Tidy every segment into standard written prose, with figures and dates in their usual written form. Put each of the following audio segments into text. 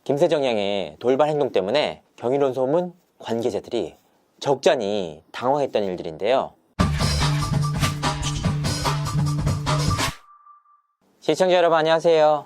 김세정 양의 돌발 행동 때문에 경이로운 소문 관계자들이 적잖이 당황했던 일들인데요. 시청자 여러분 안녕하세요.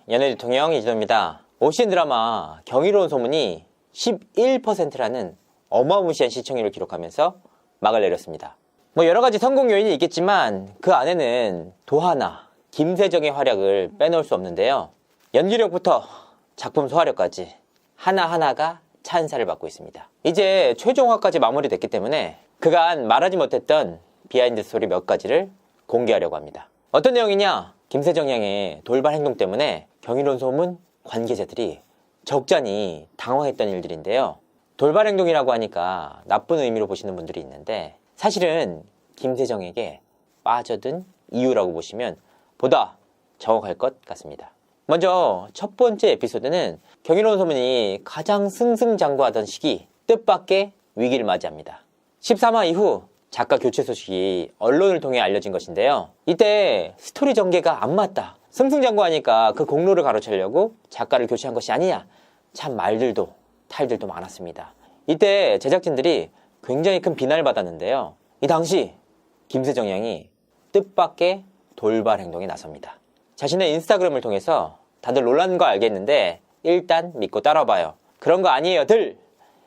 연예대통령 이진호입니다. OCN 드라마 경이로운 소문이 11%라는 어마무시한 시청률을 기록하면서 막을 내렸습니다. 여러가지 성공 요인이 있겠지만 그 안에는 도하나 김세정의 활약을 빼놓을 수 없는데요. 연기력부터 작품 소화력까지 하나하나가 찬사를 받고 있습니다. 이제 최종화까지 마무리됐기 때문에 그간 말하지 못했던 비하인드 스토리 몇 가지를 공개하려고 합니다. 어떤 내용이냐? 김세정 양의 돌발 행동 때문에 경이로운 소문 관계자들이 적잖이 당황했던 일들인데요. 돌발 행동이라고 하니까 나쁜 의미로 보시는 분들이 있는데 사실은 김세정에게 빠져든 이유라고 보시면 보다 정확할 것 같습니다. 먼저 첫 번째 에피소드는 경이로운 소문이 가장 승승장구하던 시기 뜻밖의 위기를 맞이합니다. 13화 이후 작가 교체 소식이 언론을 통해 알려진 것인데요. 이때 스토리 전개가 안 맞다. 승승장구하니까 그 공로를 가로채려고 작가를 교체한 것이 아니냐. 참 말들도 탈들도 많았습니다. 이때 제작진들이 굉장히 큰 비난을 받았는데요. 이 당시 김세정 양이 뜻밖의 돌발 행동에 나섭니다. 자신의 인스타그램을 통해서 다들 놀라는 거 알겠는데 일단 믿고 따라봐요. 그런 거 아니에요 들!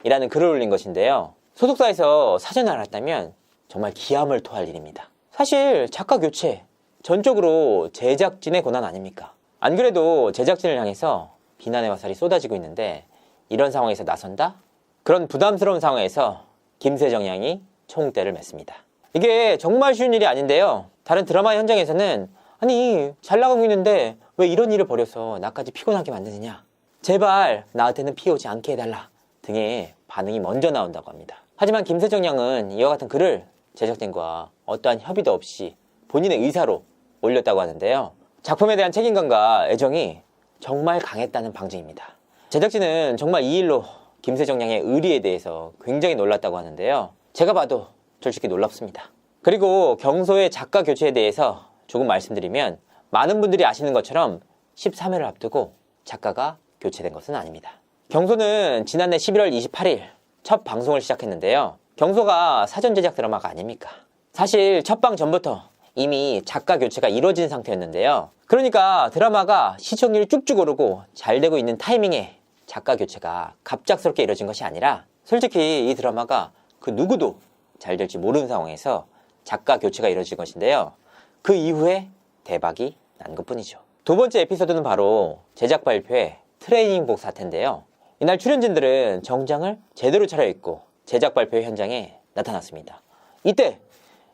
이라는 글을 올린 것인데요. 소속사에서 사전에 알았다면 정말 기함을 토할 일입니다. 사실 작가 교체 전적으로 제작진의 권한 아닙니까? 안 그래도 제작진을 향해서 비난의 화살이 쏟아지고 있는데 이런 상황에서 나선다? 그런 부담스러운 상황에서 김세정 양이 총대를 맸습니다. 이게 정말 쉬운 일이 아닌데요. 다른 드라마 현장에서는 아니 잘 나가고 있는데 왜 이런 일을 벌여서 나까지 피곤하게 만드느냐, 제발 나한테는 피해오지 않게 해달라 등의 반응이 먼저 나온다고 합니다. 하지만 김세정 양은 이와 같은 글을 제작진과 어떠한 협의도 없이 본인의 의사로 올렸다고 하는데요. 작품에 대한 책임감과 애정이 정말 강했다는 방증입니다. 제작진은 정말 이 일로 김세정 양의 의리에 대해서 굉장히 놀랐다고 하는데요. 제가 봐도 솔직히 놀랍습니다. 그리고 경소의 작가 교체에 대해서 조금 말씀드리면 많은 분들이 아시는 것처럼 13회를 앞두고 작가가 교체된 것은 아닙니다. 경소는 지난해 11월 28일 첫 방송을 시작했는데요. 경소가 사전 제작 드라마가 아닙니까? 사실 첫 방 전부터 이미 작가 교체가 이루어진 상태였는데요. 그러니까 드라마가 시청률이 쭉쭉 오르고 잘 되고 있는 타이밍에 작가 교체가 갑작스럽게 이루어진 것이 아니라 솔직히 이 드라마가 그 누구도 잘 될지 모르는 상황에서 작가 교체가 이루어진 것인데요. 그 이후에 대박이 난 것뿐이죠. 두 번째 에피소드는 바로 제작 발표회 트레이닝복 사태인데요. 이날 출연진들은 정장을 제대로 차려입고 제작 발표 현장에 나타났습니다. 이때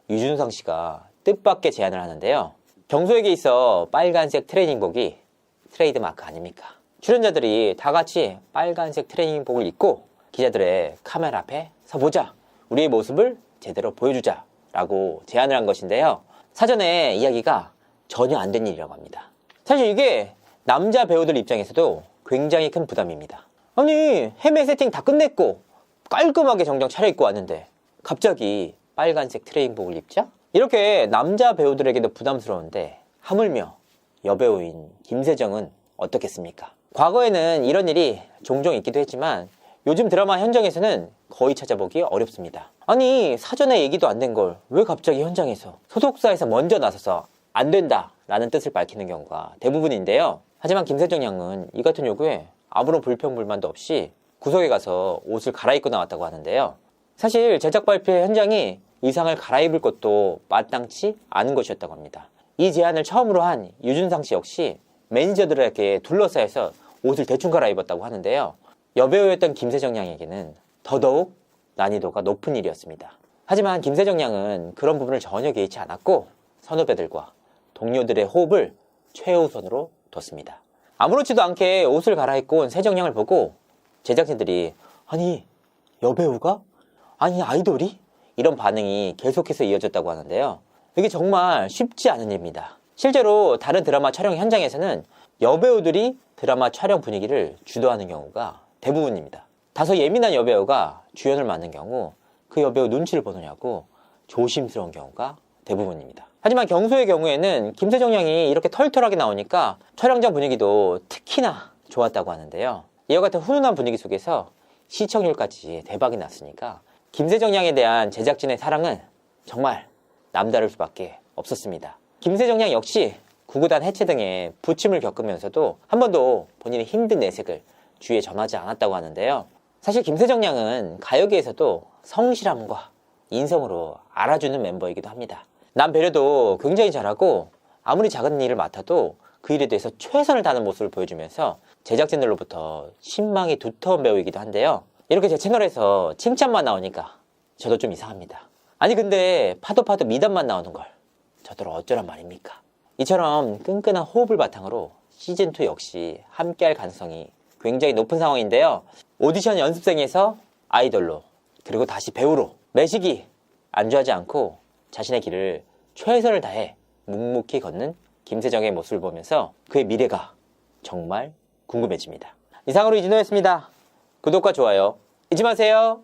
유준상 씨가 뜻밖의 제안을 하는데요. 경소에게 있어 빨간색 트레이닝복이 트레이드 마크 아닙니까? 출연자들이 다 같이 빨간색 트레이닝복을 입고 기자들의 카메라 앞에 서보자. 우리의 모습을 제대로 보여주자 라고 제안을 한 것인데요. 사전에 이야기가 전혀 안 된 일이라고 합니다. 사실 이게 남자 배우들 입장에서도 굉장히 큰 부담입니다. 아니 헤매 세팅 다 끝냈고 깔끔하게 정장 차려입고 왔는데 갑자기 빨간색 트레이닝복을 입자? 이렇게 남자 배우들에게도 부담스러운데 하물며 여배우인 김세정은 어떻겠습니까? 과거에는 이런 일이 종종 있기도 했지만 요즘 드라마 현장에서는 거의 찾아보기 어렵습니다. 아니 사전에 얘기도 안 된 걸 왜 갑자기 현장에서 소속사에서 먼저 나서서 안 된다 라는 뜻을 밝히는 경우가 대부분인데요. 하지만 김세정 양은 이 같은 요구에 아무런 불평불만도 없이 구석에 가서 옷을 갈아입고 나왔다고 하는데요. 사실 제작 발표 현장이 의상을 갈아입을 것도 마땅치 않은 것이었다고 합니다. 이 제안을 처음으로 한 유준상 씨 역시 매니저들에게 둘러싸여서 옷을 대충 갈아입었다고 하는데요. 여배우였던 김세정 양에게는 더더욱 난이도가 높은 일이었습니다. 하지만 김세정 양은 그런 부분을 전혀 개의치 않았고 선후배들과 동료들의 호흡을 최우선으로 뒀습니다. 아무렇지도 않게 옷을 갈아입고 온 세정 양을 보고 제작진들이 아니 여배우가? 아니 아이돌이? 이런 반응이 계속해서 이어졌다고 하는데요. 이게 정말 쉽지 않은 일입니다. 실제로 다른 드라마 촬영 현장에서는 여배우들이 드라마 촬영 분위기를 주도하는 경우가 대부분입니다. 다소 예민한 여배우가 주연을 맡는 경우 그 여배우 눈치를 보느냐고 조심스러운 경우가 대부분입니다. 하지만 경소의 경우에는 김세정 양이 이렇게 털털하게 나오니까 촬영장 분위기도 특히나 좋았다고 하는데요. 이와 같은 훈훈한 분위기 속에서 시청률까지 대박이 났으니까 김세정 양에 대한 제작진의 사랑은 정말 남다를 수밖에 없었습니다. 김세정 양 역시 구구단 해체 등의 부침을 겪으면서도 한 번도 본인의 힘든 내색을 주위에 전하지 않았다고 하는데요. 사실 김세정 양은 가요계에서도 성실함과 인성으로 알아주는 멤버이기도 합니다. 남 배려도 굉장히 잘하고 아무리 작은 일을 맡아도 그 일에 대해서 최선을 다하는 모습을 보여주면서 제작진들로부터 신망이 두터운 배우이기도 한데요. 이렇게 제 채널에서 칭찬만 나오니까 저도 좀 이상합니다. 아니 근데 파도 미담만 나오는 걸 저더러 어쩌란 말입니까? 이처럼 끈끈한 호흡을 바탕으로 시즌2 역시 함께할 가능성이 굉장히 높은 상황인데요. 오디션 연습생에서 아이돌로 그리고 다시 배우로 매시기 안주하지 않고 자신의 길을 최선을 다해 묵묵히 걷는 김세정의 모습을 보면서 그의 미래가 정말 궁금해집니다. 이상으로 이진호였습니다. 구독과 좋아요 잊지 마세요.